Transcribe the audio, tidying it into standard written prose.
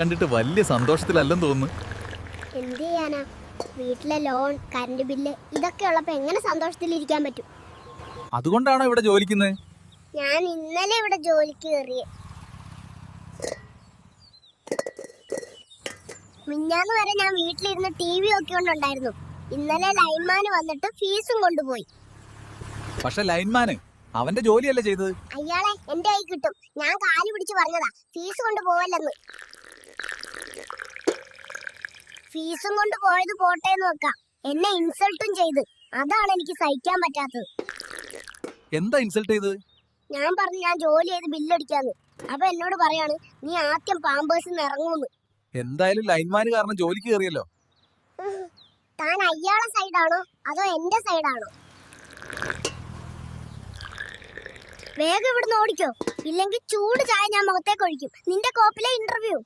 കണ്ടിട്ട് വലിയ സന്തോഷത്തിലല്ലെന്ന് തോന്നുന്നു. എന്ത് ചെയ്യാനാ, വീട്ടിലെ ലോൺ, കറണ്ട് ബില്ല് ഇതൊക്കെ ഉള്ളപ്പോ എങ്ങനെ സന്തോഷത്തിലിരിക്കാൻ പറ്റും? അതുകൊണ്ടാണോ ഇവിടെ ജോലിക്കുന്നത്? ഞാൻ ഇന്നലെ ഇവിടെ ജോലിക്ക് കയറിയേ. മിഞ്ഞാന്ന് വരെ ഞാൻ വീട്ടിലിരുന്ന് TV നോക്കിക്കൊണ്ടുണ്ടായിരുന്നു. ഇന്നലെ ലൈൻമാന് വന്നിട്ട് ഫീസും കൊണ്ടുപോയി. പക്ഷെ ലൈൻമാന് അവന്റെ ജോലിയല്ലേ ചെയ്തത്. അയാളെ എന്റെ കൈ കിട്ടും. ഞാൻ കാല് പിടിച്ച് പറഞ്ഞതാ ഫീസ് കൊണ്ടുപോവല്ലെന്ന്. ഫീസും കൊണ്ട് പോയത് പോട്ടേന്ന് വെക്കാം, എന്നെ ഇൻസൾട്ടും ചെയ്ത്. അതാണ് എനിക്ക് സഹിക്കാൻ പറ്റാത്തത്. എന്താ ഇൻസൾട്ട് ചെയ്തത്? ഞാൻ പറഞ്ഞു ഞാൻ ജോലി ചെയ്ത് ബില്ലടിക്കാന്ന്. അപ്പൊ എന്നോട് പറയാണ് നീ ആദ്യം പാമ്പേഴ്സിന്ന് ഇറങ്ങൂന്ന്. എന്തായാലും ലൈൻമാന് കാരണം ജോലിക്ക് കയറിയല്ലോ. താൻ അയാളെ സൈഡാണോ അതോ എന്റെ സൈഡാണോ? വേഗം ഇവിടുന്ന് ഓടിക്കോ, ഇല്ലെങ്കിൽ ചൂട് ചായ ഞാൻ മുഖത്തേക്ക് ഒഴിക്കും. നിന്റെ കോപ്പിലെ ഇന്റർവ്യൂ.